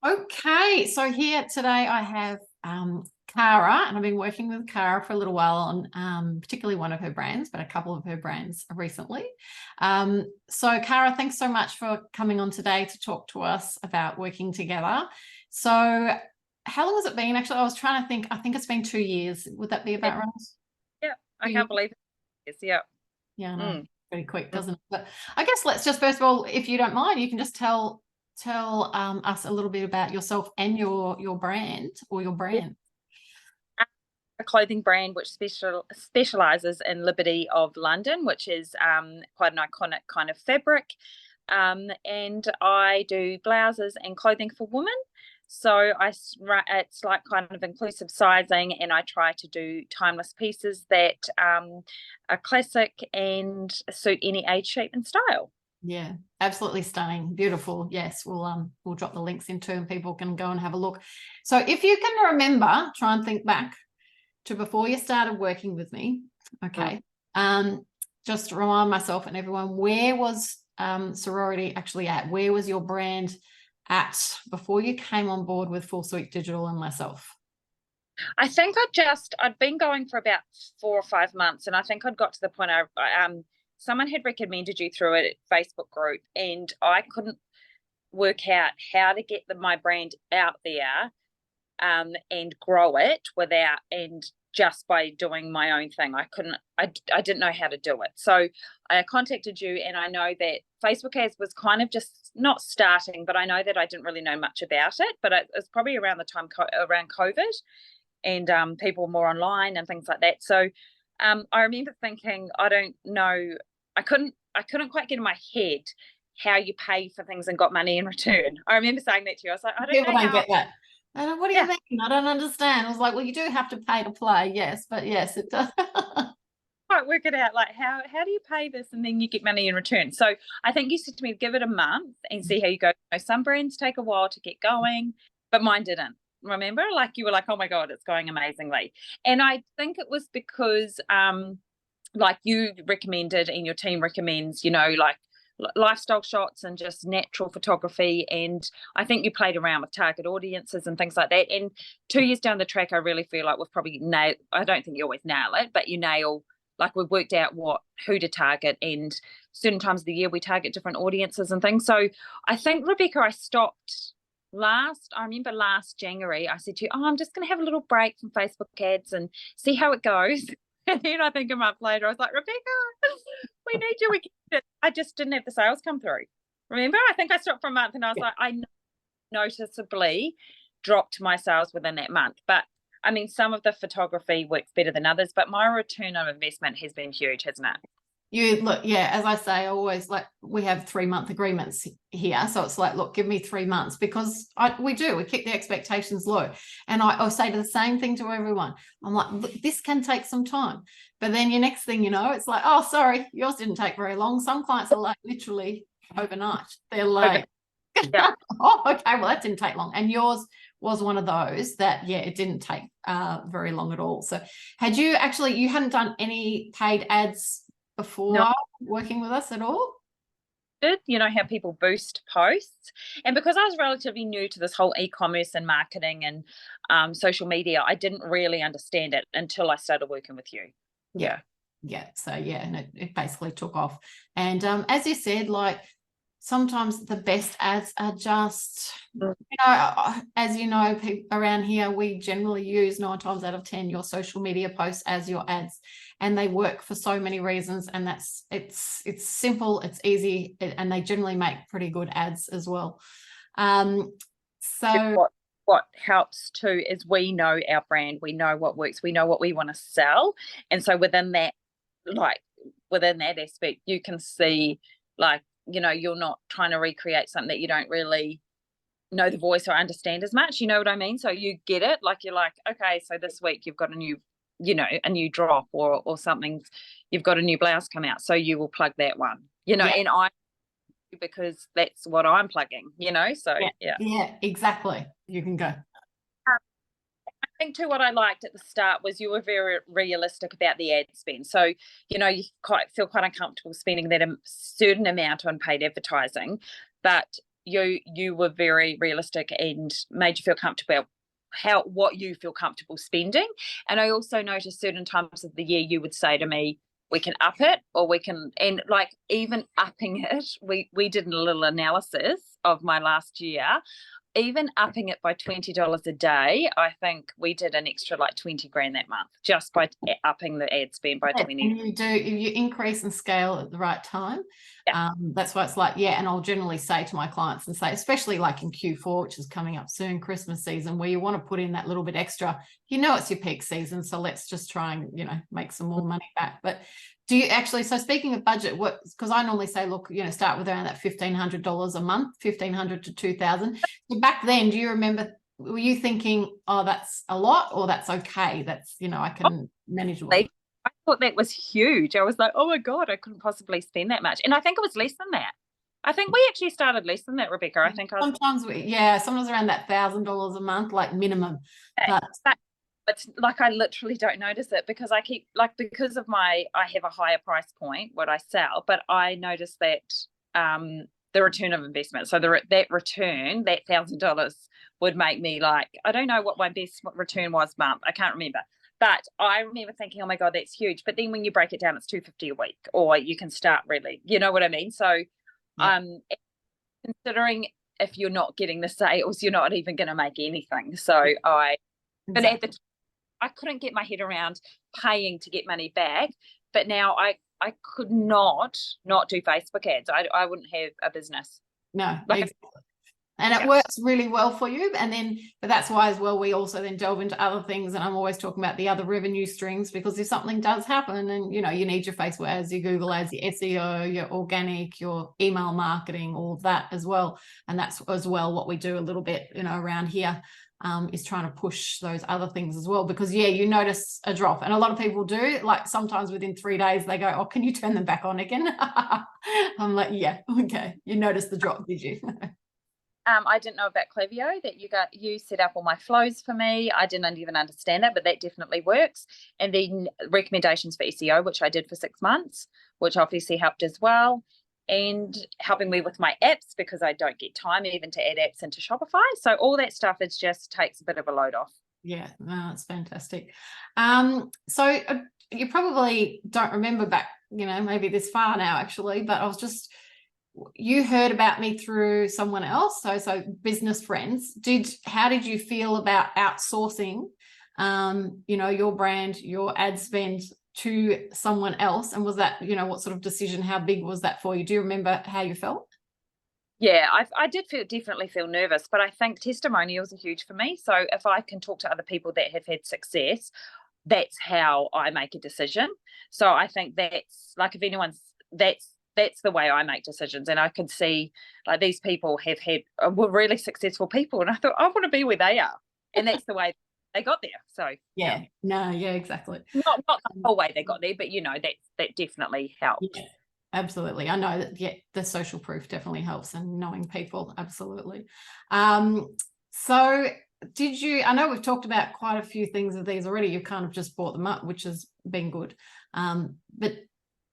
Okay, so here today I have Cara, and I've been working with Cara for a little while on particularly one of her brands, but a couple of her brands recently. So Cara, thanks so much for coming on today to talk to us about working together. So how long has it been? Actually, I was trying to think. I think it's been 2 years. Would that be about right? Yeah, I can't believe it is. Yeah. Yeah, no, pretty quick, doesn't it? But I guess let's just, first of all, if you don't mind, you can just tell us a little bit about yourself and your brand or your brand. A clothing brand which specializes in Liberty of London, which is quite an iconic kind of fabric. And I do blouses and clothing for women. So it's like kind of inclusive sizing, and I try to do timeless pieces that are classic and suit any age, shape, and style. Yeah, absolutely stunning, beautiful. Yes, we'll drop the links into and people can go and have a look. So if you can remember, try and think back to before you started working with me. Okay. Just to remind myself and everyone, where was Sorority actually at? Where was your brand at before you came on board with Full Suite Digital and myself? I think I'd been going for about 4 or 5 months, and I think I'd got to the point someone had recommended you through a Facebook group, and I couldn't work out how to get my brand out there and grow it and just by doing my own thing. I didn't know how to do it. So I contacted you, and I know that Facebook ads was kind of just not starting, but I know that I didn't really know much about it, but it was probably around the time around COVID, and people were more online and things like that. So I remember thinking, I don't know, I couldn't quite get in my head how you pay for things and got money in return. I remember saying that to you. I was like, I don't know how. Get that. What do you mean? I don't understand. I was like, well, you do have to pay to play, yes, but yes, it does. Quite work it out, like how do you pay this and then you get money in return. So I think you said to me, give it a month and see how you go. Some brands take a while to get going, but mine didn't. Remember, like you were like, oh my god, it's going amazingly. And I think it was because like you recommended and your team recommends, like lifestyle shots and just natural photography, and I think you played around with target audiences and things like that. And 2 years down the track, I really feel like we've probably nailed, I don't think you always nail it, but you nail, like we've worked out who to target, and certain times of the year we target different audiences and things. So I think, Rebecca, I remember last January I said to you, I'm just going to have a little break from Facebook ads and see how it goes. And then I think a month later I was like, Rebecca, we need you again. I just didn't have the sales come through. Remember, I think I stopped for a month, and I was like, I noticeably dropped my sales within that month. But I mean, some of the photography works better than others, but my return on investment has been huge, hasn't it? You look, yeah, as I say, I always, like, we have 3-month agreements here. So it's like, look, give me 3 months, because we keep the expectations low. And I say the same thing to everyone. I'm like, look, this can take some time. But then your next thing you know, it's like, oh, sorry, yours didn't take very long. Some clients are like literally overnight. They're like, yeah. Oh, okay, well, that didn't take long. And yours was one of those that, yeah, it didn't take very long at all. So you hadn't done any paid ads before working with us at all? You know how people boost posts, and because I was relatively new to this whole e-commerce and marketing and social media, I didn't really understand it until I started working with you. So and it basically took off. And as you said, like, sometimes the best ads are just, as you know, around here, we generally use 9 times out of 10 your social media posts as your ads, and they work for so many reasons. And it's simple, it's easy, and they generally make pretty good ads as well. So what helps too is we know our brand, we know what works, we know what we want to sell, and so within that aspect, you can see, like, you're not trying to recreate something that you don't really know the voice or understand as much. You know what I mean? So you get it. Like, you're like, okay, so this week you've got a new drop or something. You've got a new blouse come out, so you will plug that one. And I, because that's what I'm plugging. So yeah, exactly. You can go. I think too, what I liked at the start was you were very realistic about the ad spend. So, you feel quite uncomfortable spending that certain amount on paid advertising, but you were very realistic and made you feel comfortable what you feel comfortable spending. And I also noticed certain times of the year you would say to me, we can up it, or we can, and like even upping it, we did a little analysis of my last year. Even upping it by $20 a day, I think we did an extra like 20 grand that month just by upping the ad spend by 20. And you do, if you increase and scale at the right time, Yeah. that's why it's like, yeah. And I'll generally say to my clients and say, especially like in Q4, which is coming up soon, Christmas season, where you want to put in that little bit extra, it's your peak season. So let's just try and, make some more money back. But do you actually, so speaking of budget, because I normally say, look, start with around that $1,500 a month, 1,500 to 2,000. So back then, do you remember, were you thinking, oh, that's a lot, or that's okay? That's, I can manage it. I thought that was huge. I was like, oh my God, I couldn't possibly spend that much. And I think it was less than that. I think we actually started less than that, Rebecca. I think sometimes sometimes around that $1,000 a month, like minimum. But like I literally don't notice it because I keep because of I have a higher price point what I sell, but I notice that the return of investment. So that return, that $1,000 would make me like, I don't know what my best return was month. I can't remember. But I remember thinking, oh my God, that's huge. But then when you break it down, it's $250 a week, or you can start really, you know what I mean? So considering if you're not getting the sales, you're not even going to make anything. So but at the time, I couldn't get my head around paying to get money back. But now I could not do Facebook ads. I wouldn't have a business. No, exactly. And it works really well for you. And then, but that's why as well, we also then delve into other things. And I'm always talking about the other revenue streams, because if something does happen and, you need your Facebook ads, your Google ads, your SEO, your organic, your email marketing, all of that as well. And that's as well what we do a little bit, around here. Is trying to push those other things as well, because you notice a drop, and a lot of people do, like sometimes within 3 days they go, oh, can you turn them back on again? I'm like, yeah, okay, you noticed the drop, did you? I didn't know about Klaviyo, that you set up all my flows for me. I didn't even understand that, but that definitely works. And then recommendations for SEO, which I did for 6 months, which obviously helped as well. And helping me with my apps, because I don't get time even to add apps into Shopify. So all that stuff, it just takes a bit of a load off. Yeah, no, it's fantastic. So you probably don't remember back, maybe this far now actually, but you heard about me through someone else. So business friends. How did you feel about outsourcing, your brand, your ad spend to someone else? And was that, what sort of decision, how big was that for you? Do you remember how you felt? Yeah, I did definitely feel nervous, but I think testimonials are huge for me. So if I can talk to other people that have had success, that's how I make a decision. So I think that's like, if anyone's, that's the way I make decisions. And I could see like these people were really successful people, and I thought, I want to be where they are. And that's the way they got there. So exactly. Not the whole way they got there, but that definitely helped. Yeah, absolutely. I know that the social proof definitely helps, and knowing people, absolutely. So I know we've talked about quite a few things of these already. You've kind of just brought them up, which has been good. But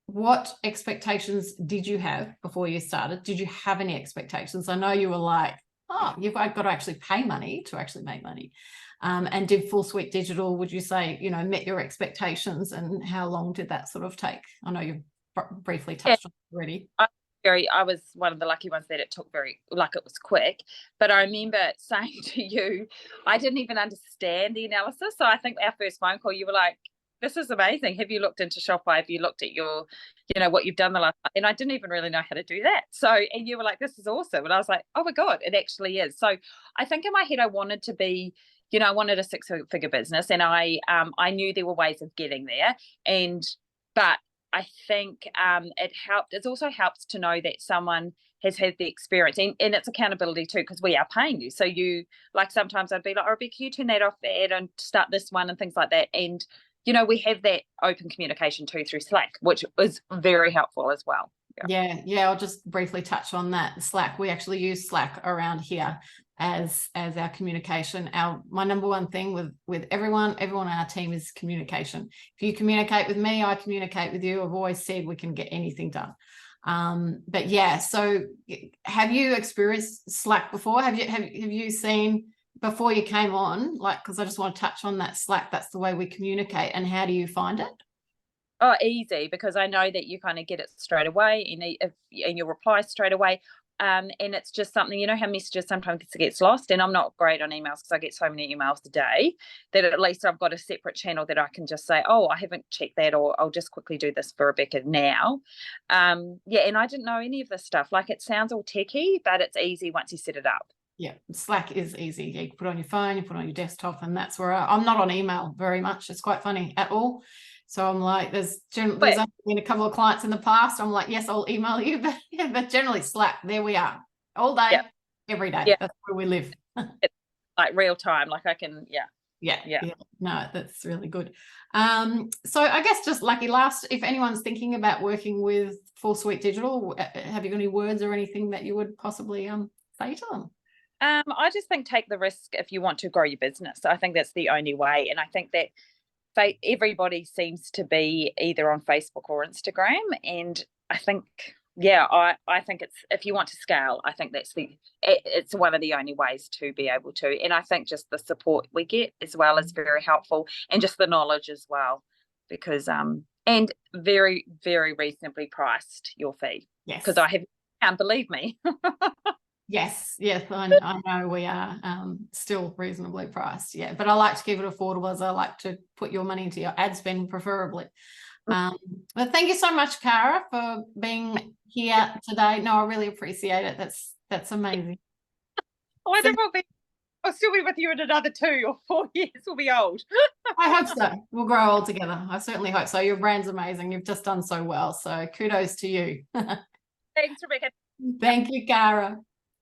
what expectations did you have before you started? Did you have any expectations? I know you were like, oh, you've got to actually pay money to actually make money. And did Full Suite Digital, would you say, met your expectations, and how long did that sort of take? I know you've briefly touched on it already. I was one of the lucky ones that it took it was quick. But I remember saying to you, I didn't even understand the analysis. So I think our first phone call, you were like, this is amazing. Have you looked into Shopify? Have you looked at your, what you've done the last, and I didn't even really know how to do that. So, and you were like, this is awesome. And I was like, oh my God, it actually is. So I think in my head, I wanted to be, I wanted a 6-figure business, and I knew there were ways of getting there. But I think it also helps to know that someone has had the experience, and it's accountability too, because we are paying you. So sometimes I'd be like, oh, Rebecca, you turn that off the ad and start this one and things like that. And, we have that open communication too through Slack, which is very helpful as well. Yeah. I'll just briefly touch on that. Slack, we actually use Slack around here as our communication. My number one thing with everyone on our team is communication. If you communicate with me, I communicate with you. I've always said we can get anything done. But yeah, so have you experienced Slack before? Have you seen before you came on, like, because I just want to touch on that Slack, that's the way we communicate, and how do you find it? Oh, easy, because I know that you kind of get it straight away and you'll reply straight away. And it's just something, you know how messages sometimes gets lost, and I'm not great on emails because I get so many emails a day that at least I've got a separate channel that I can just say, oh, I haven't checked that, or I'll just quickly do this for Rebecca now. Yeah, and I didn't know any of this stuff. Like, it sounds all techie, but it's easy once you set it up. Yeah, Slack is easy. You put it on your phone, you put it on your desktop, and that's where I'm not on email very much. It's quite funny at all. So I'm like, there's only been a couple of clients in the past. I'm like, yes, I'll email you, but yeah, but generally Slack, there we are, all day, Yeah. every day. Yeah. That's where we live. It's like real time. Like, I can, yeah. Yeah. No, that's really good. So I guess just lucky last, if anyone's thinking about working with Full Suite Digital, have you got any words or anything that you would possibly say to them? I just think take the risk if you want to grow your business. I think that's the only way. And I think that everybody seems to be either on Facebook or Instagram. And I think, yeah, I think it's, if you want to scale, I think it's one of the only ways to be able to. And I think just the support we get as well is very helpful, and just the knowledge as well, because and very, very reasonably priced, your fee. Yes. Because can't believe me. Yes, I know we are still reasonably priced. Yeah, but I like to keep it affordable, as I like to put your money into your ad spend preferably. But thank you so much, Cara, for being here today. No, I really appreciate it. That's amazing. I wonder if I'll still be with you in another 2 or 4 years. We'll be old. I hope so. We'll grow old together. I certainly hope so. Your brand's amazing. You've just done so well. So kudos to you. Thanks, Rebecca. Thank you, Cara.